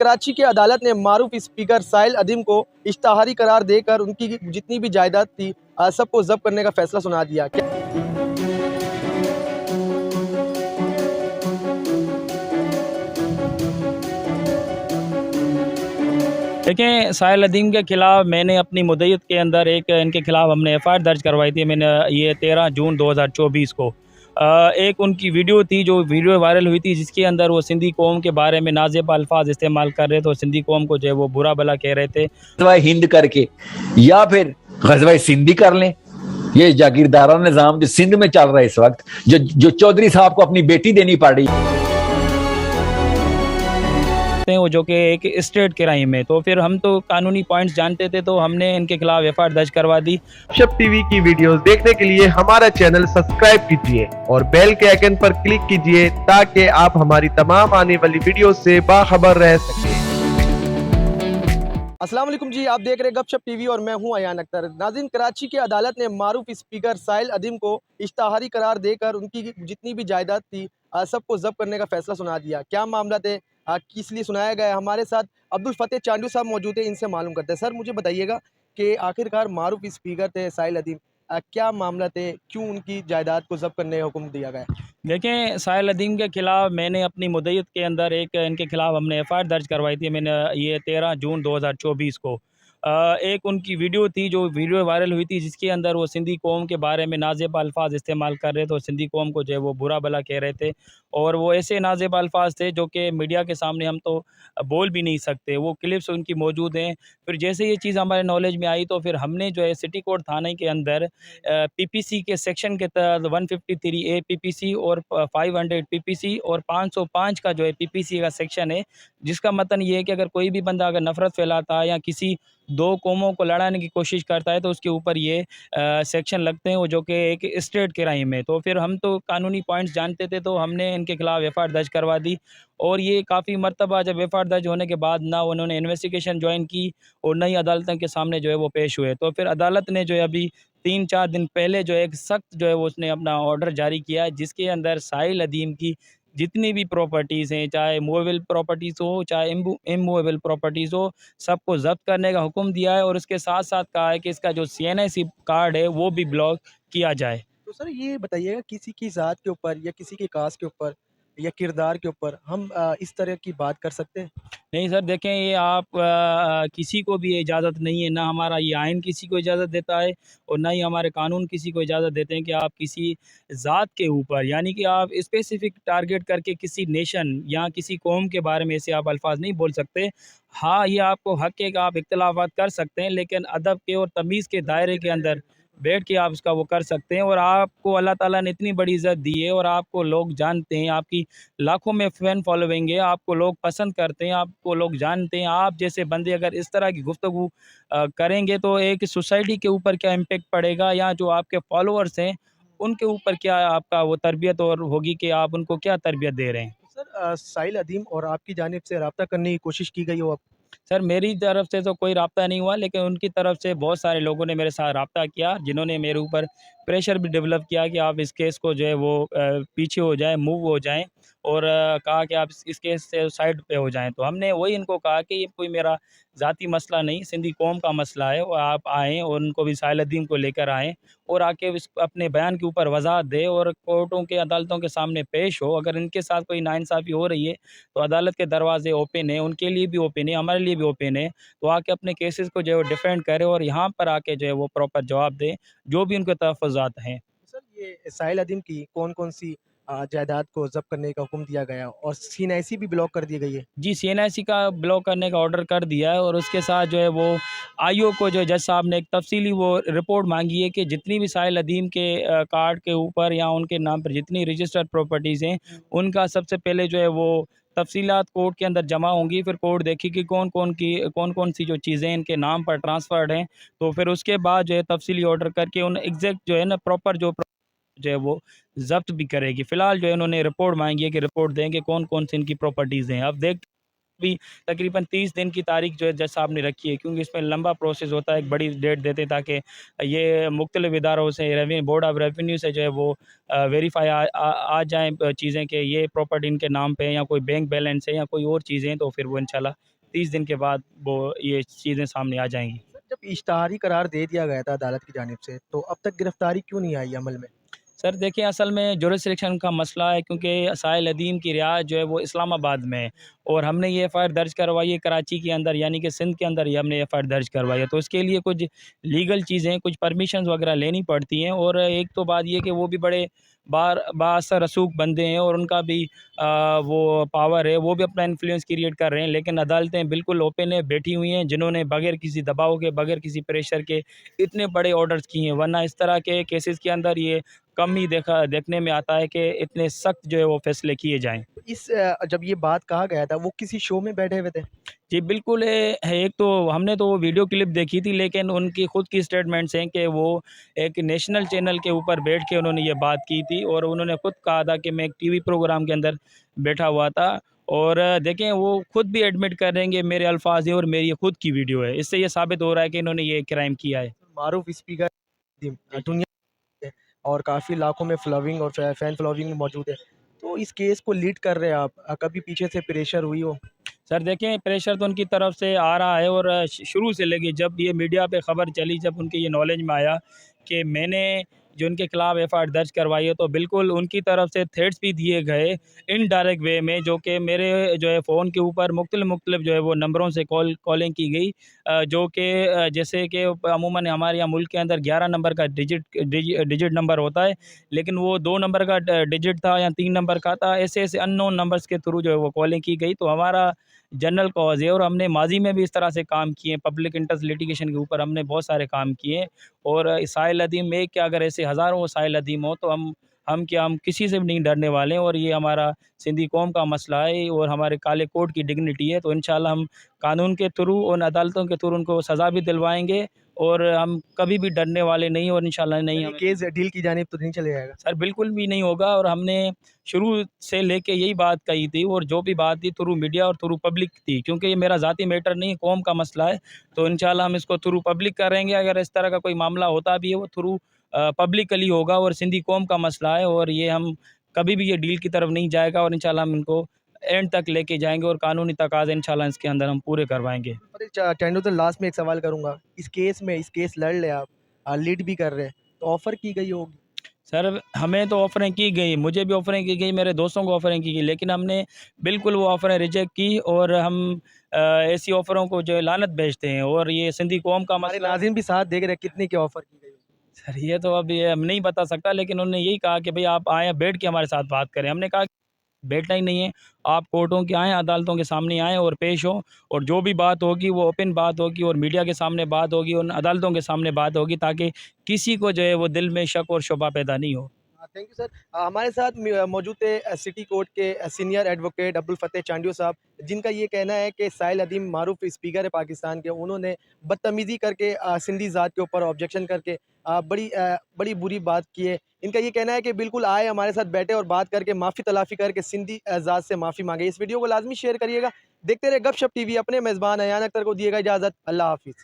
कराची की अदालत ने मारूफ स्पीकर साहिल अदीम को इश्तहारी करार देकर उनकी जितनी भी जायदाद थी सबको जब्त करने का फैसला सुना दिया। देखें, साहिल अदीम के ख़िलाफ़ मैंने अपनी मुद्दत के अंदर इनके ख़िलाफ़ हमने एफ़आईआर दर्ज करवाई थी। मैंने ये 13 जून 2024 को एक उनकी वीडियो थी, जो वीडियो वायरल हुई थी, जिसके अंदर वो सिंधी कौम के बारे में नाज़ेब अल्फाज इस्तेमाल कर रहे थे और सिंधी कौम को जो है वो बुरा भला कह रहे थे। गज़वा हिंद करके या फिर गज़वा सिंधी कर लें। ये जागीरदारा निज़ाम जो सिंध में चल रहा है इस वक्त, जो चौधरी साहब को अपनी बेटी देनी पड़ रही वो जो कि एक स्टेट क्राइम है, तो फिर हम तो कानूनी पॉइंट्स जानते थे, तो हमने इनके खिलाफ एफआईआर दर्ज करवा दी। गपशप टीवी की वीडियोस देखने के लिए हमारा चैनल सब्सक्राइब कीजिए और बेल के आइकन पर क्लिक कीजिए ताकि आप हमारी तमाम आने वाली वीडियो से बाखबर रह सकें। अस्सलाम वालेकुम जी, आप देख रहे हैं गपशप टीवी और मैं हूं अयान अख्तर। नाज़रीन, कराची की अदालत ने मारूफ स्पीकर साहिल अदीम को इश्तहारी करार देकर उनकी जितनी भी जायदाद थी सबको जब्त करने का फैसला सुना दिया। क्या मामला थे, किस लिए सुनाया गया? हमारे साथ अब्दुल फतेह चांडू साहब मौजूद हैं, इनसे मालूम करते हैं। सर, मुझे बताइएगा कि आखिरकार मारूफ स्पीकर थे साहिल अदीम, क्या मामला थे, क्यों उनकी जायदाद को जब्त करने का हुक्म दिया गया? देखें, साहिल अदीम के ख़िलाफ़ मैंने अपनी मुद्दत के अंदर इनके ख़िलाफ़ हमने एफ़आईआर दर्ज करवाई थी। मैंने ये 13 जून 2024 को एक उनकी वीडियो थी, जो वीडियो वायरल हुई थी, जिसके अंदर वो सिंधी कौम के बारे में नाज़ेब अल्फाज इस्तेमाल कर रहे थे और सिंधी कौम को जो है वो बुरा भला कह रहे थे। और वो ऐसे नाज़ेब अल्फाज थे जो कि मीडिया के सामने हम तो बोल भी नहीं सकते। वो क्लिप्स उनकी मौजूद हैं। फिर जैसे ये चीज़ हमारे नॉलेज में आई, तो फिर हमने जो है सिटी कोर्ट थाने के अंदर पीपीसी के सेक्शन के तहत 153 ए पीपीसी और 500 पीपीसी और 505 का जो है पीपीसी का सेक्शन है, जिसका मतलब ये है कि अगर कोई भी बंदा अगर नफ़रत फैलाता है या किसी दो कौमों को लड़ाने की कोशिश करता है, तो उसके ऊपर ये सेक्शन लगते हैं, वो जो कि एक स्टेट क्राइम है। तो फिर हम तो कानूनी पॉइंट्स जानते थे, तो हमने इनके खिलाफ़ एफ़आईआर दर्ज करवा दी। और ये काफ़ी मरतबा जब एफ़आईआर दर्ज होने के बाद ना उन्होंने इन्वेस्टिगेशन जॉइन की और नई अदालतों के सामने जो है वो पेश हुए। तो फिर अदालत ने जो है अभी 3-4 दिन पहले जो है एक सख्त जो है वो उसने अपना ऑर्डर जारी किया है, जिसके अंदर साहिल अदीम की जितनी भी प्रॉपर्टीज़ हैं, चाहे मूवेबल प्रॉपर्टीज़ हो, चाहे इमूवेबल प्रॉपर्टीज़ हो, सबको ज़ब्त करने का हुक्म दिया है। और उसके साथ-साथ कहा है कि इसका जो सीएनआईसी कार्ड है, वो भी ब्लॉक किया जाए। तो सर, ये बताइएगा, किसी की ज़ात के ऊपर या किसी की कास्ट के ऊपर या किरदार के ऊपर हम इस तरह की बात कर सकते हैं? नहीं सर, देखें, ये आप किसी को भी इजाज़त नहीं है, ना हमारा ये आइन किसी को इजाज़त देता है और ना ही हमारे कानून किसी को इजाज़त देते हैं कि आप किसी ज़ात के ऊपर, यानी कि आप स्पेसिफ़िक टारगेट करके किसी नेशन या किसी कौम के बारे में ऐसे आप अल्फ़ाज़ नहीं बोल सकते। हाँ, ये आपको हक़ है कि आप इख्तिलाफ़ात कर सकते हैं, लेकिन अदब के और तमीज़ के दायरे के अंदर बैठ के आप उसका वो कर सकते हैं। और आपको अल्लाह ताला ने इतनी बड़ी इज़्ज़त दी है और आपको लोग जानते हैं, आपकी लाखों में फ़ैन फ़ॉलोइंग है, आपको लोग पसंद करते हैं, आपको लोग जानते हैं। आप जैसे बंदे अगर इस तरह की गुफ्तगू करेंगे, तो एक सोसाइटी के ऊपर क्या इम्पैक्ट पड़ेगा, या जो आपके फ़ॉलोअर्स हैं, उनके ऊपर क्या आपका वो तरबियत और होगी कि आप उनको क्या तरबियत दे रहे हैं। तो सर, साहिल अदीम और आपकी जानिब से रब्ता करने की कोशिश की गई हो? सर, मेरी तरफ से तो कोई राब्ता नहीं हुआ, लेकिन उनकी तरफ से बहुत सारे लोगों ने मेरे साथ राब्ता किया, जिन्होंने मेरे ऊपर प्रेशर भी डेवलप किया कि आप इस केस को जो है वो पीछे हो जाएँ, मूव हो जाएँ। और कहा कि आप इस केस से साइड पे हो जाएँ। तो हमने वही इनको कहा कि ये कोई मेरा ज़ाती मसला नहीं, सिंधी कौम का मसला है, और आप आएँ और उनको भी साहिल अदीम को लेकर आएँ और आके इस अपने बयान के ऊपर वज़ाहत दें और कोर्टों के, अदालतों के सामने पेश हो। अगर इनके साथ कोई नाइंसाफ़ी हो रही है, तो अदालत के दरवाज़े ओपन हैं, उनके लिए भी ओपन है, हमारे लिए भी ओपन है। तो आके अपने केसेस को जो है वो डिफेंड करें और यहाँ पर आके जो है वो प्रॉपर जवाब दें, जो भी उनके तहफ़्फ़ुज़ात हैं। सर, ये साहिल अदीम की कौन-कौन सी जायदाद को ज़ब्त करने का हुक्म दिया गया और सीएनआईसी भी ब्लॉक कर दी गई है? जी, सीएनआईसी का ब्लॉक करने का ऑर्डर कर दिया है और उसके साथ जो है वो आईओ को, जो जज साहब ने एक तफ़सीली वो रिपोर्ट माँगी है कि जितनी भी साहिल अदीम के कार्ड के ऊपर या उनके नाम पर जितनी रजिस्टर्ड प्रॉपर्टीज़ हैं, उनका सबसे पहले जो है वो तफ़सीलात कोर्ट के अंदर जमा होंगी। फिर कोर्ट देखेगी कौन-कौन सी जो चीज़ें इनके नाम पर ट्रांसफ़र्ड हैं। तो फिर उसके बाद जो है तफ़सीली ऑर्डर करके उन एग्ज़ैक्ट जो है ना प्रॉपर जो है वो ज़ब्त भी करेगी। फ़िलहाल जो है उन्होंने रिपोर्ट माँगी है कि रिपोर्ट दें कि कौन-कौन सी इनकी प्रॉपर्टीज़ हैं। अब देख भी तकरीबन 30 दिन की तारीख जो है जज साहब ने रखी है, क्योंकि इसमें लंबा प्रोसेस होता है, एक बड़ी डेट देते हैं ताकि ये मुख्तलिफ इदारों से रेवेन्यू बोर्ड ऑफ रेवेन्यू से जो है वो वेरीफाई आ जाएँ चीज़ें कि ये प्रॉपर्टी इनके नाम पे है या कोई बैंक बैलेंस है या कोई और चीज़ें हैं, तो फिर वो इंशाल्लाह 30 दिन के बाद वो ये चीज़ें सामने आ जाएँगी। सर, जब इश्तिहारी करार दे दिया गया था अदालत की जानिब से, तो अब तक गिरफ्तारी क्यों नहीं आई अमल में? सर देखिए, असल में जुरिसडिक्शन का मसला है, क्योंकि साहिल अदीम की रिहाइश जो है वो इस्लामाबाद में है और हमने ये एफ़आईआर दर्ज करवाई है कराची के अंदर, यानी कि सिंध के अंदर ही हमने एफ़आईआर दर्ज करवाई है। तो इसके लिए कुछ लीगल चीज़ें, कुछ परमिशंस वगैरह लेनी पड़ती हैं और एक तो बात ये कि वो भी बड़े बाअसर रसूख बंदे हैं और उनका भी वो पावर है, वो भी अपना इन्फ्लुएंस क्रिएट कर रहे हैं। लेकिन अदालतें बिल्कुल ओपन है, बैठी हुई हैं, जिन्होंने बगैर किसी दबाव के, बगैर किसी प्रेशर के इतने बड़े ऑर्डर्स किए हैं, वरना इस तरह के केसेस के अंदर ये कम ही देखने में आता है कि इतने सख्त जो है वो फ़ैसले किए जाएँ। जब ये बात कहा गया था, वो किसी शो में बैठे हुए थे? जी, बिल्कुल है। एक तो हमने तो वो वीडियो क्लिप देखी थी, लेकिन उनकी खुद की स्टेटमेंट्स हैं कि वो एक नेशनल चैनल के ऊपर बैठ के उन्होंने ये बात की थी और उन्होंने खुद कहा था कि मैं एक टीवी प्रोग्राम के अंदर बैठा हुआ था और देखें वो खुद भी एडमिट कर रहे हैं कि मेरे अल्फाज हैं और मेरी ये खुद की वीडियो है। इससे ये साबित हो रहा है कि इन्होंने ये क्राइम किया है। मारूफ स्पीकर जी, जी। दुनिया में और काफ़ी लाखों में फॉलोइंग और फैन फॉलोइंग में मौजूद है। तो इस केस को लीड कर रहे हैं आप, कभी पीछे से प्रेशर हुई हो? सर देखें, प्रेशर तो उनकी तरफ से आ रहा है और शुरू से लेके जब ये मीडिया पे ख़बर चली, जब उनके ये नॉलेज में आया कि मैंने जो उनके ख़िलाफ़ एफ़आईआर दर्ज करवाई है, तो बिल्कुल उनकी तरफ से थ्रेट्स भी दिए गए इनडायरेक्ट वे में, जो कि मेरे जो है फ़ोन के ऊपर मुख्तलिफ़ जो है वो नंबरों से कॉलिंग की गई, जो कि जैसे कि अमूमन हमारे यहाँ मुल्क के अंदर 11 नंबर का डिजिट नंबर होता है, लेकिन वो 2 नंबर का डिजिट था या 3 नंबर का था। ऐसे-ऐसे अननोन नंबर्स के थ्रू जो है वो कॉलिंग की गई। तो हमारा जनरल कॉज़ है और हमने माज़ी में भी इस तरह से काम किए हैं, पब्लिक इंटरेस्ट लिटिगेशन के ऊपर हमने बहुत सारे काम किए हैं और साहिल अदीम एक क्या, अगर ऐसे हज़ारों साहिल अदीम हो, तो हम क्या, हम किसी से भी नहीं डरने वाले हैं और ये हमारा सिंधी कौम का मसला है और हमारे काले कोड की डिग्निटी है। तो इंशाल्लाह हम कानून के थ्रू और अदालतों के थ्रू उनको सज़ा भी दिलवाएँगे और हम कभी भी डरने वाले नहीं और इंशाल्लाह नहीं यानी हमें केस डील की जानिब तो नहीं चले जाएगा? सर बिल्कुल भी नहीं होगा और हमने शुरू से लेके यही बात कही थी और जो भी बात थी थ्रू मीडिया और थ्रू पब्लिक थी, क्योंकि ये मेरा ज़ाती मैटर नहीं है, कौम का मसला है। तो इंशाल्लाह हम इसको थ्रू पब्लिक करेंगे, अगर इस तरह का कोई मामला होता भी है वो थ्रू पब्लिकली होगा और सिंधी कौम का मसला है और ये हम कभी भी ये डील की तरफ नहीं जाएगा और इंशाल्लाह हम इनको एंड तक लेके जाएँगे और कानूनी तकाज़े इंशाल्लाह इसके अंदर हम पूरे करवाएँगे। पर चैंडू तो लास्ट में एक सवाल करूँगा, इस केस लड़ ले आप, लीड भी कर रहे हैं, तो ऑफ़र की गई होगी? सर हमें तो ऑफ़रें की गई, मुझे भी ऑफ़रें की गई, मेरे दोस्तों को ऑफ़रें की गई, लेकिन हमने बिल्कुल वो ऑफ़रें रिजेक्ट की और हम ऐसी ऑफ़रों को जो है लानत भेजते हैं और ये सिंधी कौम का हमारे मसला। नाज़रीन भी साथ देख रहे हैं, कितने की ऑफ़र की गई? सर ये तो अब ये हम नहीं बता सकता, लेकिन उन्होंने यही कहा कि भई आप आएँ, बैठ के हमारे साथ बात करें। हमने कहा बैठना ही नहीं है, आप कोर्टों के आएँ, अदालतों के सामने आएँ और पेश हों और जो भी बात होगी वो ओपन बात होगी और मीडिया के सामने बात होगी और अदालतों के सामने बात होगी, ताकि किसी को जो है वो दिल में शक और शुबा पैदा नहीं हो। Thank you sir. हमारे साथ मौजूद थे सिटी कोर्ट के सीनियर एडवोकेट अब्दुल फ़तेह चांडियो साहब, जिनका ये कहना है कि साहिल अदीम मारूफ स्पीकर है पाकिस्तान के, उन्होंने बदतमीज़ी करके सिंधी ज़ात के ऊपर ऑब्जेक्शन करके बड़ी बुरी बात की है। इनका ये कहना है कि बिल्कुल आए, हमारे साथ बैठे और बात करके माफ़ी तलाफ़ी करके सिंधी ज़ात से माफ़ी मांगे। इस वीडियो को लाजमी शेयर करिएगा। देखते रहे गपशप टीवी। अपने मेज़बान अयान अख्तर को दिएगा इजाज़त। अल्लाह हाफ़िज़।